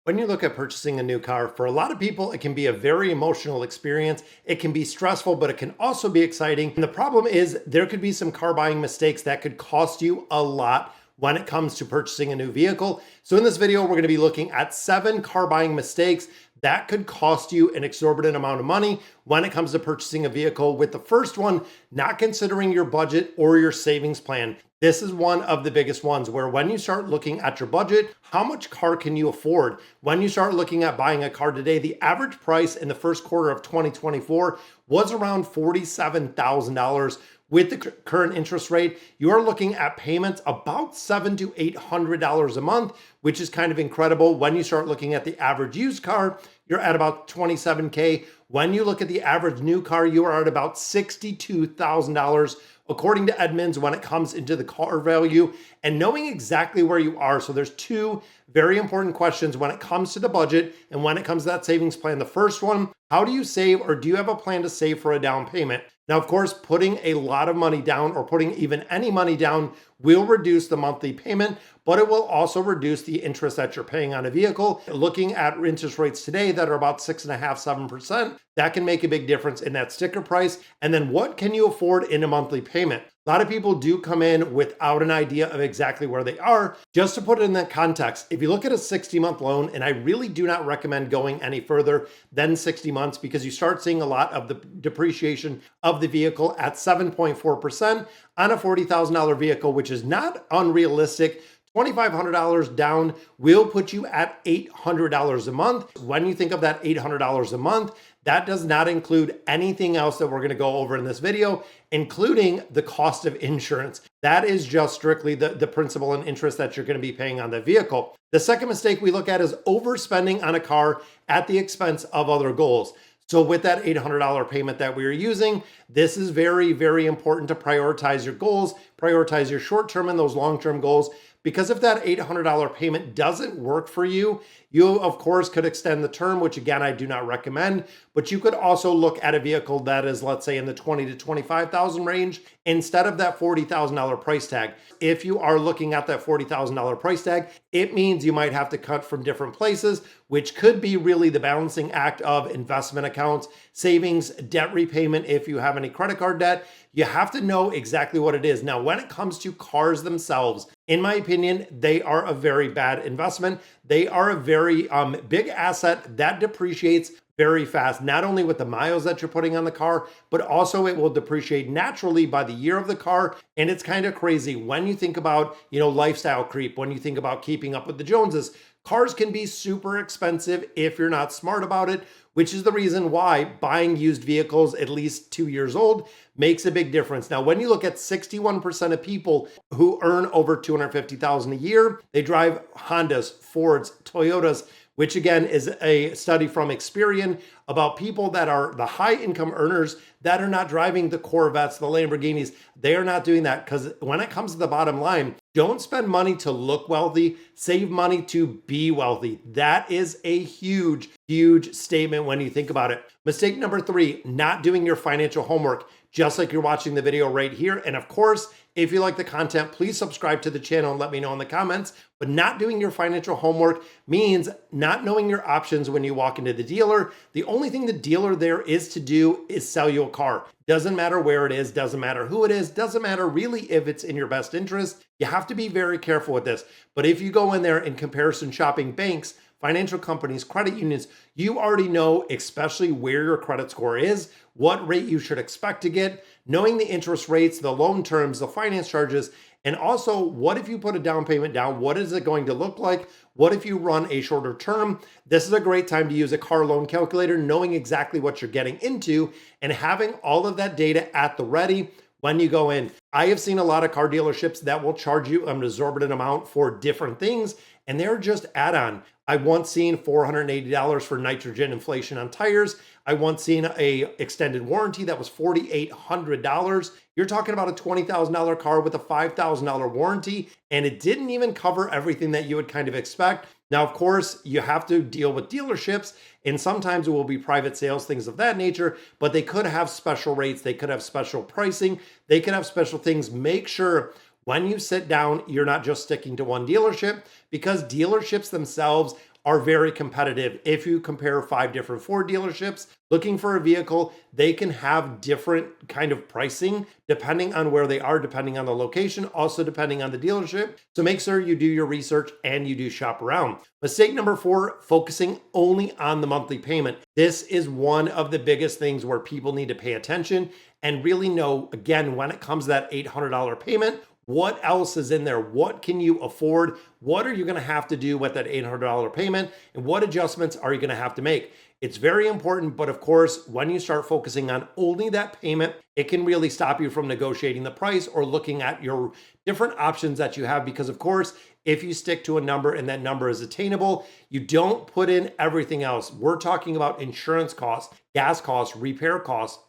When you look at purchasing a new car, for a lot of people, it can be a very emotional experience. It can be stressful, but it can also be exciting. And the problem is there could be some car buying mistakes that could cost you a lot when it comes to purchasing a new vehicle. So in this video, we're going to be looking at 7 car buying mistakes that could cost you an exorbitant amount of money when it comes to purchasing a vehicle, with the first one not considering your budget or your savings plan. This is one of the biggest ones where when you start looking at your budget, how much car can you afford? When you start looking at buying a car today, the average price in the first quarter of 2024 was around $47,000. With the current interest rate, you are looking at payments about $700 to $800 a month, which is kind of incredible. When you start looking at the average used car, you're at about $27K. When you look at the average new car, you are at about $62,000. According to Edmunds, when it comes into the car value and knowing exactly where you are. So there's 2 very important questions when it comes to the budget and when it comes to that savings plan. The first one, how do you save, or do you have a plan to save for a down payment? Now, of course, putting a lot of money down or putting even any money down will reduce the monthly payment, but it will also reduce the interest that you're paying on a vehicle. Looking at interest rates today that are about 6.5–7%, that can make a big difference in that sticker price. And then what can you afford in a monthly payment? A lot of people do come in without an idea of exactly where they are. Just to put it in that context, if you look at a 60-month loan, and I really do not recommend going any further than 60 months because you start seeing a lot of the depreciation of the vehicle at 7.4% on a $40,000 vehicle, which is not unrealistic. $2,500 down will put you at $800 a month. When you think of that $800 a month, that does not include anything else that we're going to go over in this video, including the cost of insurance. That is just strictly the principal and interest that you're going to be paying on the vehicle. The second mistake we look at is overspending on a car at the expense of other goals. So with that $800 payment that we are using, this is very, very important to prioritize your goals, prioritize your short-term and those long-term goals. Because if that $800 payment doesn't work for you, you of course could extend the term, which again, I do not recommend, but you could also look at a vehicle that is, let's say, in the $20,000 to $25,000 range instead of that $40,000 price tag. If you are looking at that $40,000 price tag, it means you might have to cut from different places, which could be really the balancing act of investment accounts, savings, debt repayment if you have any credit card debt. You have to know exactly what it is. Now, when it comes to cars themselves, in my opinion, they are a very bad investment. They are a very big asset that depreciates very fast, not only with the miles that you're putting on the car, but also it will depreciate naturally by the year of the car. And it's kind of crazy when you think about, lifestyle creep, when you think about keeping up with the Joneses. Cars can be super expensive if you're not smart about it, which is the reason why buying used vehicles at least 2 years old makes a big difference. Now, when you look at 61% of people who earn over $250,000 a year, they drive Hondas, Fords, Toyotas, which again is a study from Experian about people that are the high income earners that are not driving the Corvettes, the Lamborghinis. They are not doing that because when it comes to the bottom line, don't spend money to look wealthy, save money to be wealthy. That is a huge, huge statement when you think about it. Mistake number 3, not doing your financial homework, just like you're watching the video right here. And of course, if you like the content, please subscribe to the channel and let me know in the comments. But not doing your financial homework means not knowing your options when you walk into the dealer. The only thing the dealer there is to do is sell you a car. Doesn't matter where it is, doesn't matter who it is, doesn't matter really if it's in your best interest. You have to be very careful with this. But if you go in there in comparison shopping banks, financial companies, credit unions, you already know, especially where your credit score is, what rate you should expect to get, knowing the interest rates, the loan terms, the finance charges, and also what if you put a down payment down? What is it going to look like? What if you run a shorter term? This is a great time to use a car loan calculator, knowing exactly what you're getting into and having all of that data at the ready when you go in. I have seen a lot of car dealerships that will charge you an exorbitant amount for different things, and they're just add-on. I once seen $480 for nitrogen inflation on tires. I once seen a extended warranty that was $4,800. You're talking about a $20,000 car with a $5,000 warranty, and it didn't even cover everything that you would kind of expect. Now, of course, you have to deal with dealerships, and sometimes it will be private sales, things of that nature, but they could have special rates. They could have special pricing. They could have special things. Make sure when you sit down, you're not just sticking to one dealership, because dealerships themselves are very competitive. If you compare 5 different Ford dealerships looking for a vehicle, they can have different kind of pricing depending on where they are, depending on the location, also depending on the dealership. So make sure you do your research and you do shop around. Mistake number 4, focusing only on the monthly payment. This is one of the biggest things where people need to pay attention and really know, again, when it comes to that $800 payment, what else is in there? What can you afford? What are you going to have to do with that $800 payment? And what adjustments are you going to have to make? It's very important, but of course, when you start focusing on only that payment, it can really stop you from negotiating the price or looking at your different options that you have. Because of course, if you stick to a number and that number is attainable, you don't put in everything else. We're talking about insurance costs, gas costs, repair costs,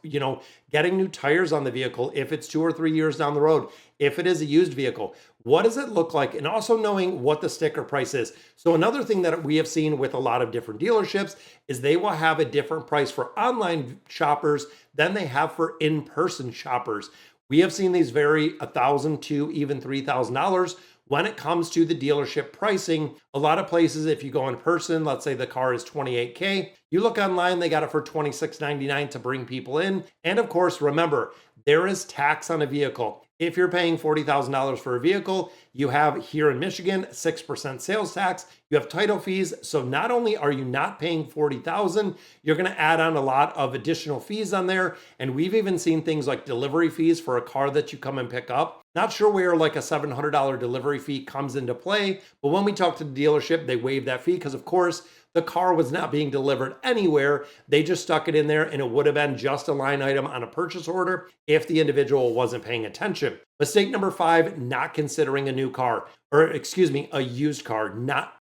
getting new tires on the vehicle if it's 2 or 3 years down the road. If it is a used vehicle, what does it look like? And also knowing what the sticker price is. So another thing that we have seen with a lot of different dealerships is they will have a different price for online shoppers than they have for in-person shoppers. We have seen these vary $1,000 to even $3,000 when it comes to the dealership pricing. A lot of places, if you go in person, let's say the car is $28K, you look online, they got it for $26.99 to bring people in. And of course, remember, there is tax on a vehicle. If you're paying $40,000 for a vehicle, you have here in Michigan 6% sales tax, you have title fees. So not only are you not paying $40,000, you're going to add on a lot of additional fees on there. And we've even seen things like delivery fees for a car that you come and pick up. Not sure where like a $700 delivery fee comes into play, but when we talk to the dealership, they waive that fee because of course, the car was not being delivered anywhere. They just stuck it in there and it would have been just a line item on a purchase order if the individual wasn't paying attention. Mistake number 5, not considering a new car, or excuse me, a used car.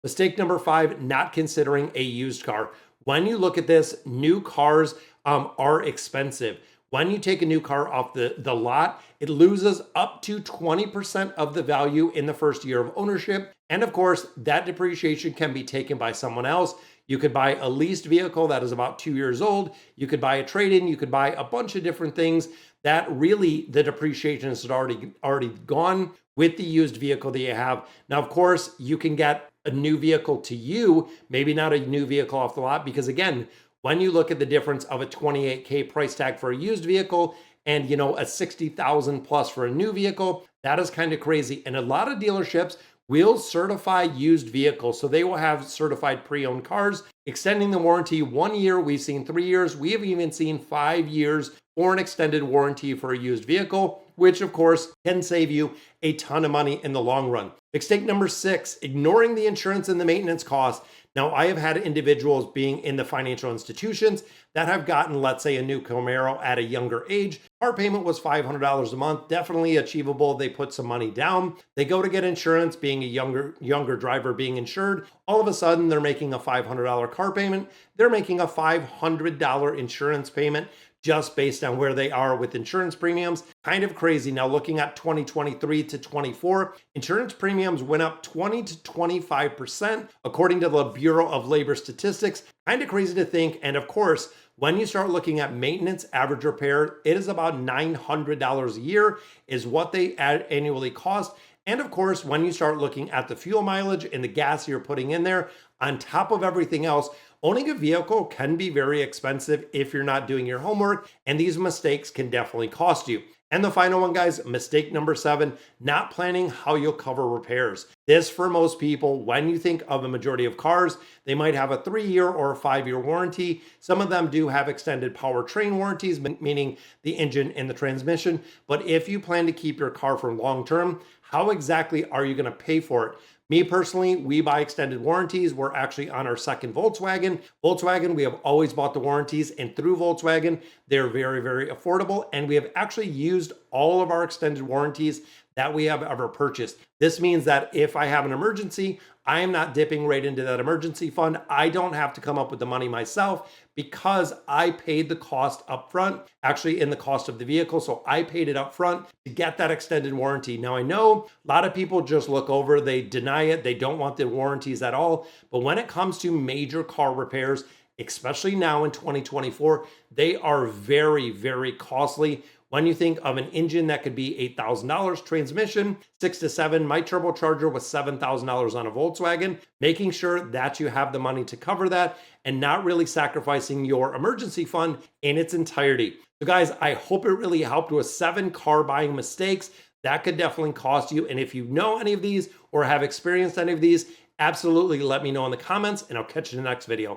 Mistake number 5, not considering a used car. When you look at this, new cars are expensive. When you take a new car off the lot, it loses up to 20% of the value in the first year of ownership. And of course, that depreciation can be taken by someone else. You could buy a leased vehicle that is about 2 years old. You could buy a trade-in. You could buy a bunch of different things that really the depreciation is already gone with the used vehicle that you have. Now, of course, you can get a new vehicle to you, maybe not a new vehicle off the lot, because again, when you look at the difference of a $28K price tag for a used vehicle and a $60,000 plus for a new vehicle, that is kind of crazy. And a lot of dealerships will certify used vehicles. So they will have certified pre-owned cars, extending the warranty 1 year. We've seen 3 years. We have even seen 5 years for an extended warranty for a used vehicle, which of course can save you a ton of money in the long run. Mistake number 6, ignoring the insurance and the maintenance costs. Now, I have had individuals being in the financial institutions that have gotten, let's say, a new Camaro at a younger age. Our payment was $500 a month, definitely achievable. They put some money down. They go to get insurance, being a younger driver being insured. All of a sudden, they're making a $500 car payment. They're making a $500 insurance payment just based on where they are with insurance premiums. Kind of crazy. Now looking at 2023 to 24, insurance premiums went up 20 to 25% according to the Bureau of Labor Statistics. Kind of crazy to think. And of course, when you start looking at maintenance, average repair, it is about $900 a year is what they annually cost. And of course, when you start looking at the fuel mileage and the gas you're putting in there, on top of everything else, owning a vehicle can be very expensive if you're not doing your homework, and these mistakes can definitely cost you. And the final one, guys, mistake number 7, not planning how you'll cover repairs. This, for most people, when you think of a majority of cars, they might have a 3-year or a 5-year warranty. Some of them do have extended powertrain warranties, meaning the engine and the transmission. But if you plan to keep your car for long term, how exactly are you going to pay for it? Me personally, we buy extended warranties. We're actually on our second Volkswagen. We have always bought the warranties, and through Volkswagen, they're very, very affordable. And we have actually used all of our extended warranties that we have ever purchased. This means that if I have an emergency, I am not dipping right into that emergency fund. I don't have to come up with the money myself because I paid the cost up front, actually in the cost of the vehicle. So I paid it up front to get that extended warranty. Now I know a lot of people just look over, they deny it, they don't want the warranties at all. But when it comes to major car repairs, especially now in 2024, they are very, very costly. When you think of an engine that could be $8,000, transmission 6 to 7, my turbocharger was $7,000 on a Volkswagen, making sure that you have the money to cover that and not really sacrificing your emergency fund in its entirety. So guys, I hope it really helped with 7 car buying mistakes that could definitely cost you. And if you know any of these or have experienced any of these, absolutely let me know in the comments, and I'll catch you in the next video.